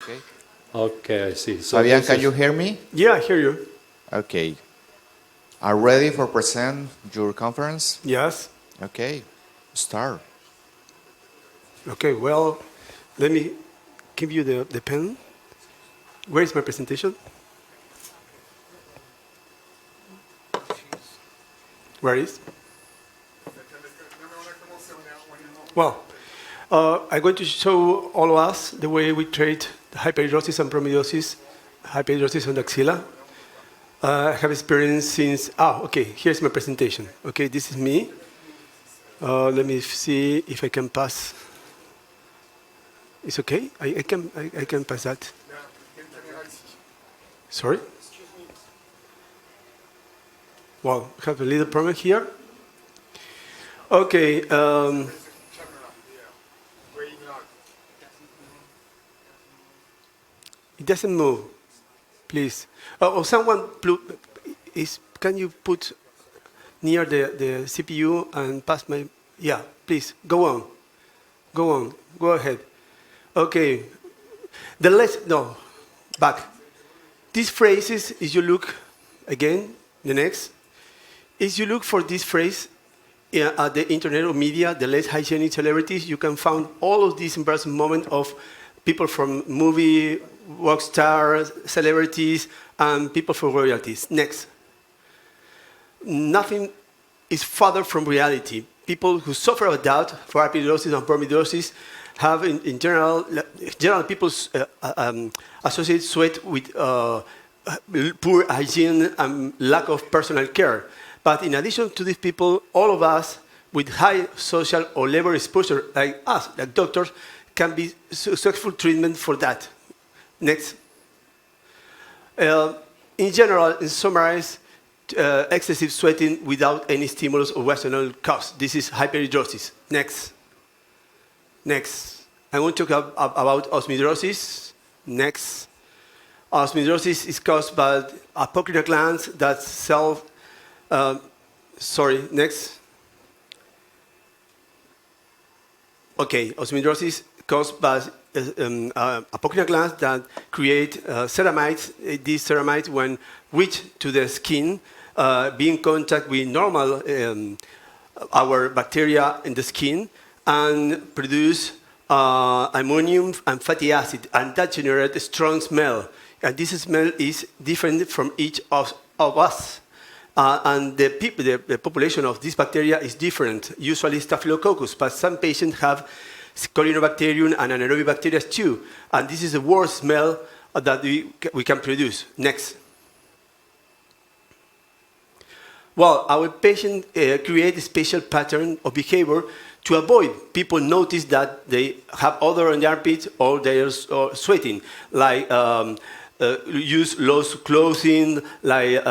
Okay. Okay, I see. So Fabián, this can is- you hear me? Yeah, I hear you. Okay. Are ready for present your conference? Yes. Okay. Start. Okay, well, let me give you the pen. Where is my presentation? Where is? Well, I'm going to show all of us the way we treat hyperhidrosis and promidrosis, hyperhidrosis on the axilla. I have experience since, okay, here's my presentation. Okay, this is me. Let me see if I can pass. It's okay? I can pass that. Sorry? Well, I have a little problem here. Okay. It doesn't move. Please. Someone, can you put near the CPU and pass my, yeah, please, go on. Go on, go ahead. Okay, back. These phrases, if you look, again, the next, if you look for this phrase at the internet or media, the less hygienic celebrities, you can find all of these embarrassing moments of people from movie, rock stars, celebrities, and people from royalties. Next. Nothing is further from reality. People who suffer of doubt for hyperhidrosis and promidrosis have, in general people associate sweat with poor hygiene and lack of personal care. But in addition to these people, all of us with high social or labor exposure, like us, like doctors, can be successful treatment for that. Next. In general, in summarize, excessive sweating without any stimulus or rational cause. This is hyperhidrosis. Next. Next. I want to talk about osmidrosis. Next. Osmidrosis is caused by apocrine glands that next. Okay, osmidrosis caused by apocrine glands that create ceramides. These ceramides, when reach to the skin, be in contact with normal our bacteria in the skin and produce ammonium and fatty acid, and that generates a strong smell. And this smell is different from each of us. And the population of this bacteria is different, usually Staphylococcus, but some patients have Corynebacterium and anaerobic bacteria too. And this is the worst smell that we can produce. Next. Well, our patient create a special pattern of behavior to avoid people notice that they have odor on the armpit or they are sweating, like use loose clothing, like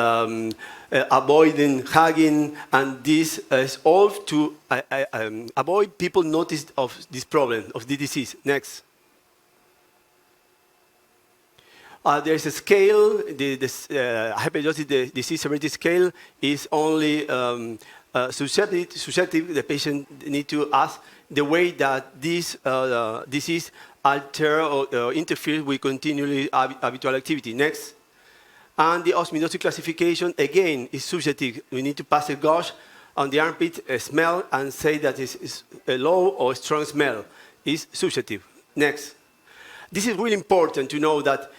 avoiding hugging, and this is all to avoid people notice of this problem, of the disease. Next. There's a scale, the hyperhidrosis disease severity scale is only subjective. The patient need to ask the way that this disease alter or interfere with continually habitual activity. Next. And the osmidrosis classification, again, is subjective. We need to pass a gauge on the armpit, smell, and say that it's a low or strong smell. It's subjective. Next. This is really important to know that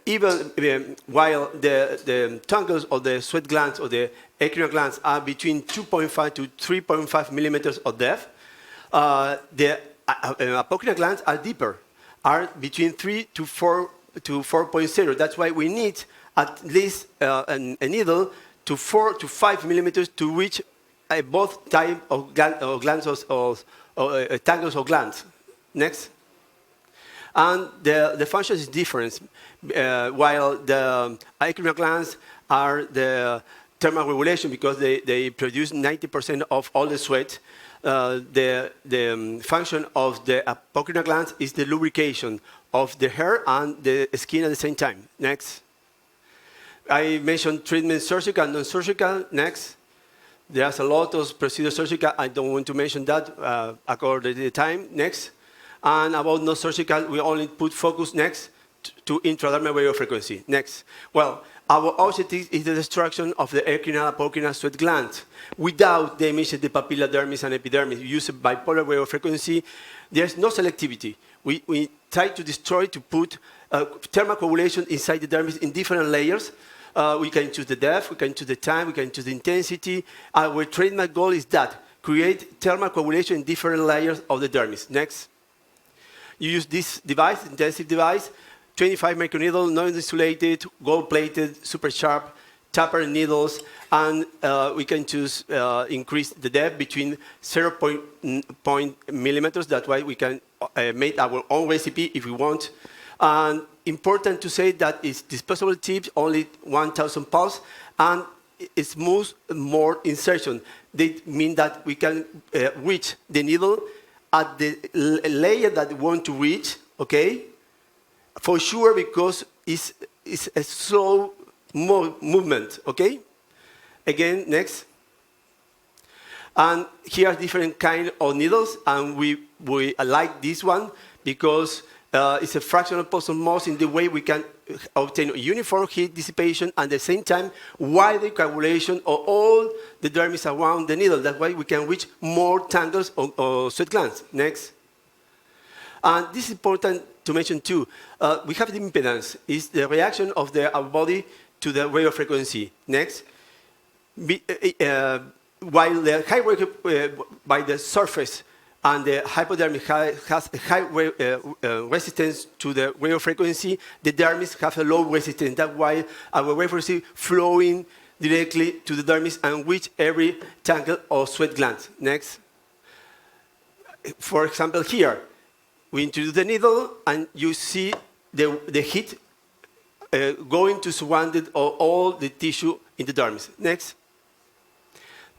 even while the tangles of the sweat glands or the acrial glands are between 2.5 to 3.5 millimeters of depth, the apocrine glands are deeper, are between 3 to 4.0. That's why we need at least a needle to 4 to 5 millimeters to reach both type of glands or tangles of glands. Next. And the function is different. While the acrial glands are the thermal regulation because they produce 90% of all the sweat, the function of the apocrine glands is the lubrication of the hair and the skin at the same time. Next. I mentioned treatment surgical and non-surgical. Next. There's a lot of procedure surgical. I don't want to mention that according to the time. Next. And about non-surgical, we only put focus next to intradermal radiofrequency. Next. Well, our objective is the destruction of the ecrinal and apocrinal sweat glands without damaging the papilla dermis and epidermis. We use bipolar radiofrequency. There's no selectivity. We try to destroy, to put thermal coagulation inside the dermis in different layers. We can choose the depth, we can choose the time, we can choose the intensity. Our trademark goal is that, create thermal coagulation in different layers of the dermis. Next. You use this device, intensive device, 25 microneedle, non-insulated, gold-plated, super sharp, taper needles, and we can choose increase the depth between 0.0 millimeters. That's why we can make our own recipe if we want. And important to say that it's disposable tips, only 1,000 pulse, and it's smooth more insertion. They mean that we can reach the needle at the layer that we want to reach, okay? For sure, because it's a slow movement, okay? Again, next. And here are different kind of needles, and we like this one because it's a fractional post-osmosis in the way we can obtain uniform heat dissipation and at the same time wider coagulation of all the dermis around the needle. That way we can reach more tangles or sweat glands. Next. And this is important to mention too. We have the impedance. It's the reaction of our body to the radiofrequency. Next. While the high by the surface and the hypodermis has a high resistance to the radiofrequency, the dermis have a low resistance. That's why our radiofrequency flowing directly to the dermis and reach every tangle or sweat gland. Next. For example, here, we introduce the needle and you see the heat going to surrounded all the tissue in the dermis. Next.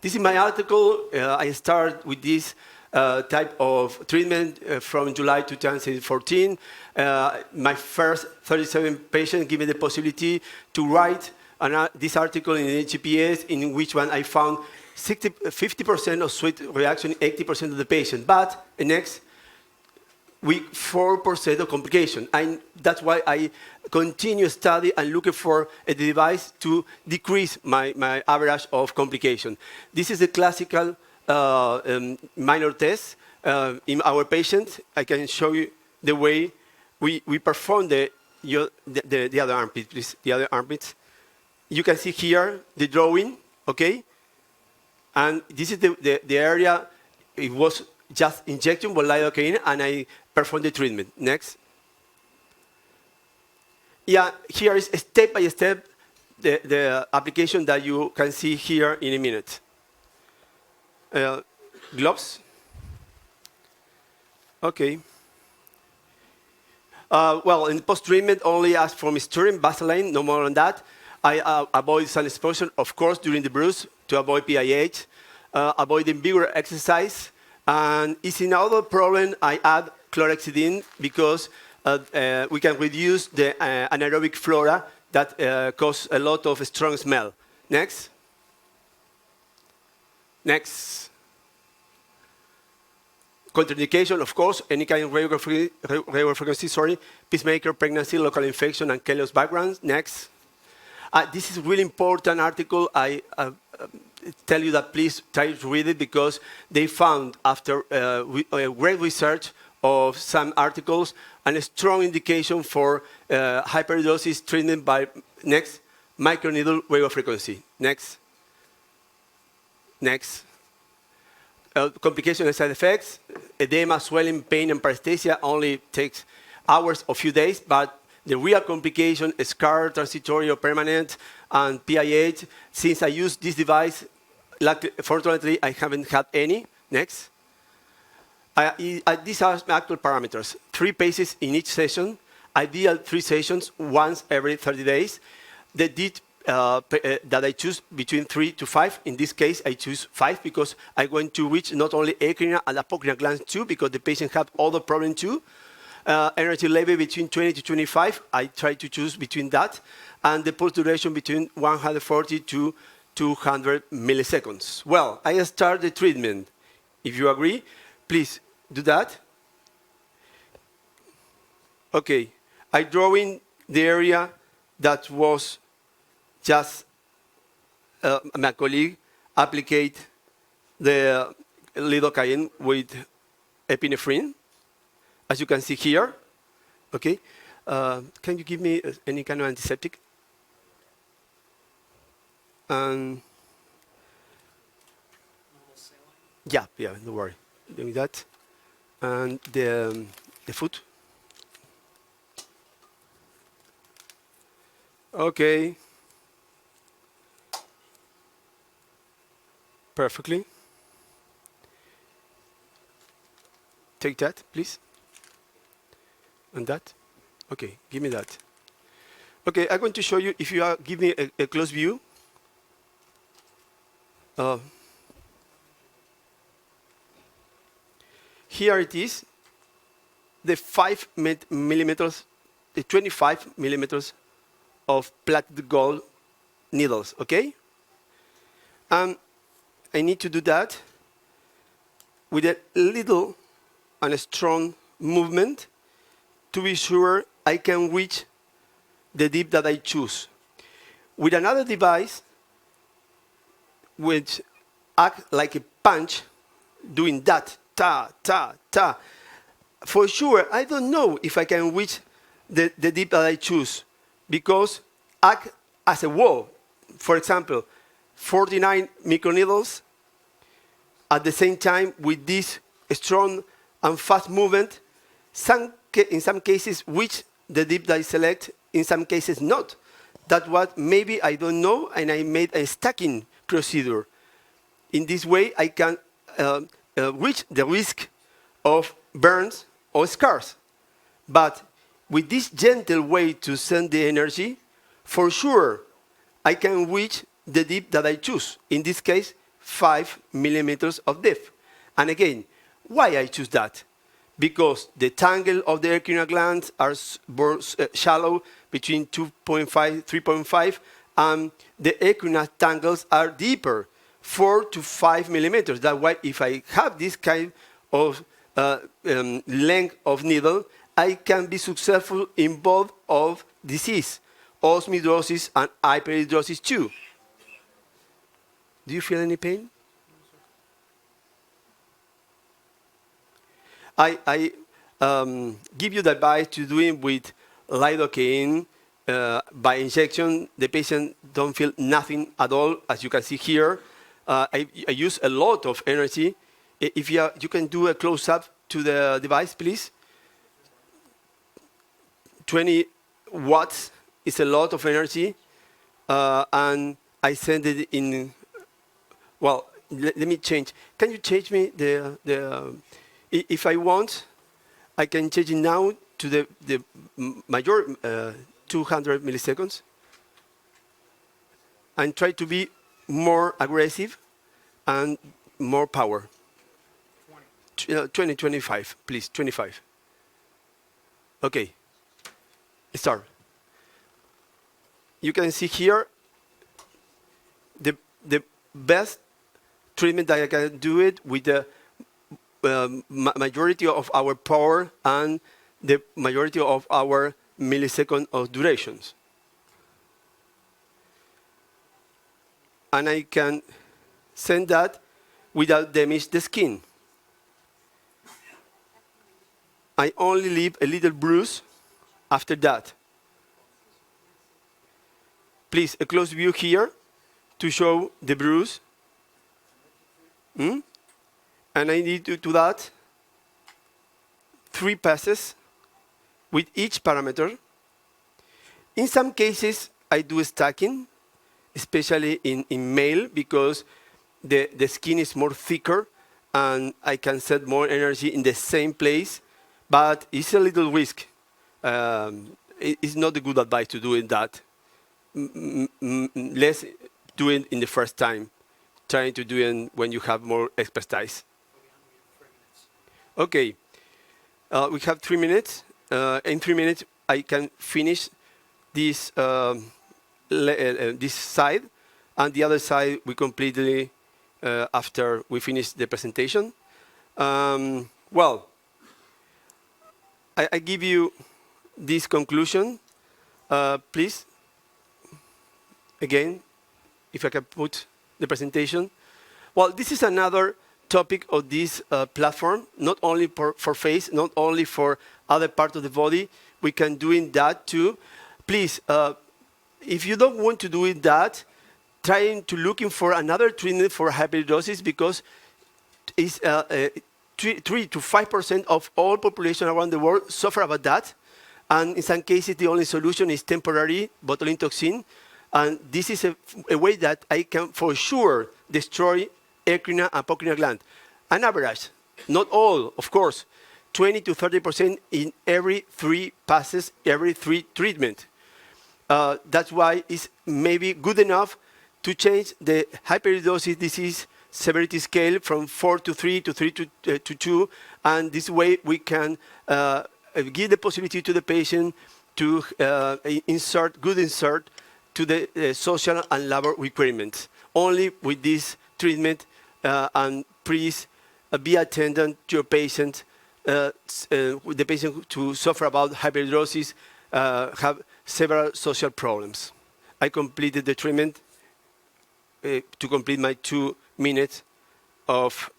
This is my article. I start with this type of treatment from July 2014. My first 37 patients gave me the possibility to write this article in HPS, in which one I found 50% of sweat reaction, 80% of the patient. But next week, 4% of complication. And that's why I continue study and looking for a device to decrease my average of complication. This is a classical minor test in our patients. I can show you the way we perform the other armpit, please, the other armpits. You can see here the drawing, okay? And this is the area. It was just injection with lidocaine, and I performed the treatment. Next. Yeah, here is step by step the application that you can see here in a minute. Gloves. Okay. Well, in post-treatment, only ask for Mysterin, Vaseline, no more than that. I avoid sun exposure, of course, during the bruise to avoid PIH. Avoiding vigorous exercise. And if in other problem, I add chlorhexidine because we can reduce the anaerobic flora that cause a lot of strong smell. Next. Next. Contraindication, of course, any kind of radiofrequency, sorry, pacemaker, pregnancy, local infection, and Kellogg's background. Next. This is a really important article. I tell you that please try to read it because they found, after great research of some articles, a strong indication for hyperhidrosis treatment by next microneedle radiofrequency. Next. Next. Complications and side effects, edema, swelling, pain, and paresthesia only takes hours or few days, but the real complication is scar, transitory or permanent, and PIH. Since I use this device, fortunately, I haven't had any. Next. These are my actual parameters. 3 paces in each session. Ideal 3 sessions, once every 30 days. The did that I choose between 3 to 5. In this case, I choose 5 because I want to reach not only ecrinal and apocrinal glands too, because the patient had other problems too. Energy level between 20 to 25. I try to choose between that. And the pulse duration between 140 to 200 milliseconds. Well, I start the treatment. If you agree, please do that. Okay, I drawing the area that was just my colleague applicate the lidocaine with epinephrine, as you can see here. Okay, can you give me any kind of antiseptic? Yeah, don't worry. Doing that. And the foot. Okay. Perfectly. Take that, please. And that. Okay, give me that. Okay, I'm going to show you, if you are, give me a close view. Here it is, the 5 millimeters, the 25 millimeters of plated gold needles, okay? I need to do that with a little and a strong movement to be sure I can reach the dip that I choose. With another device, which act like a punch, doing that, ta, ta, ta. For sure, I don't know if I can reach the dip that I choose, because act as a wall. For example, 49 microneedles at the same time with this strong and fast movement, in some cases reach the dip that I select, in some cases not. That's what maybe I don't know, and I made a stacking procedure. In this way, I can reach the risk of burns or scars. But with this gentle way to send the energy, for sure, I can reach the dip that I choose. In this case, 5 millimeters of depth. And again, why I choose that? Because the tangle of the eccrina glands are shallow, between 2.5, 3.5, and the eccrina tangles are deeper, 4 to 5 millimeters. That's why if I have this kind of length of needle, I can be successful in both of disease, osmidrosis and hyperhidrosis too. Do you feel any pain? I give you the advice to do it with lidocaine by injection. The patient don't feel nothing at all, as you can see here. I use a lot of energy. If you can do a close-up to the device, please. 20 watts is a lot of energy, and I send it in. Well, let me change. Can you change me if I want, I can change it now to the major 200 milliseconds and try to be more aggressive and more power. 20, 25, please, 25. Okay, start. You can see here the best treatment that I can do it with the majority of our power and the majority of our millisecond of durations. And I can send that without damage the skin. I only leave a little bruise after that. Please, a close view here to show the bruise. And I need to do that 3 passes with each parameter. In some cases, I do stacking, especially in male, because the skin is more thicker and I can set more energy in the same place, but it's a little risk. It's not a good advice to do it that. Let's do it in the first time, trying to do it when you have more expertise. Okay, we have 3 minutes. In 3 minutes, I can finish this this side, and the other side we completely after we finish the presentation. Well, I give you this conclusion, please, again, if I can put the presentation. Well, this is another topic of this platform, not only for face, not only for other parts of the body. We can do in that too. Please, if you don't want to do it that, trying to looking for another treatment for hyperhidrosis, because it's 3 to 5% of all population around the world suffer about that. And in some cases, the only solution is temporary botulinum toxin. And this is a way that I can for sure destroy eccrina and pocrina gland. An average, not all, of course, 20 to 30% in every 3 passes, every 3 treatment. That's why it's maybe good enough to change the hyperhidrosis disease severity scale from 4 to 3 to 3 to 2. And this way we can give the possibility to the patient to insert to the social and labor requirements. Only with this treatment, and please be attendant to your patient. The patient who suffer about hyperhidrosis have several social problems. I completed the treatment to complete my 2 minutes of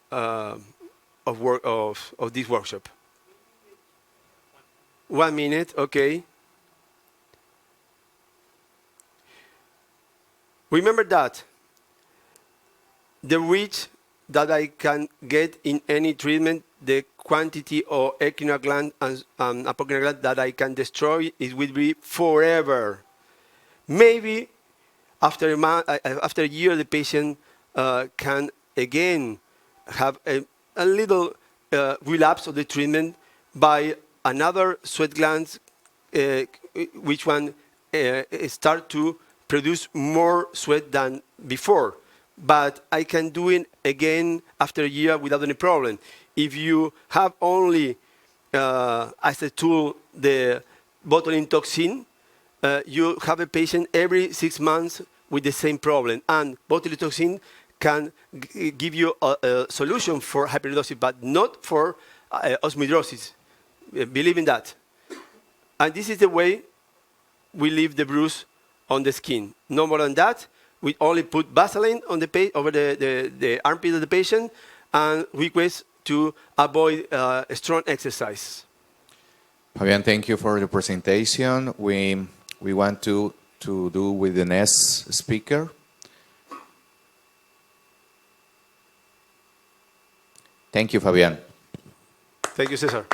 this workshop. 1 minute, okay. Remember that the reach that I can get in any treatment, the quantity of eccrina gland and apocrina gland that I can destroy, it will be forever. Maybe after a year, the patient can again have a little relapse of the treatment by another sweat glands, which one start to produce more sweat than before. But I can do it again after a year without any problem. If you have only as a tool the botulinum toxin, you have a patient every 6 months with the same problem. And botulinum toxin can give you a solution for hyperhidrosis, but not for osmihidrosis. Believe in that. And this is the way we leave the bruise on the skin. No more than that. We only put Vaseline on the over the armpit of the patient and request to avoid strong exercise. Fabián, thank you for the presentation. We want to do with the next speaker. Thank you, Fabián. Thank you, Cesar.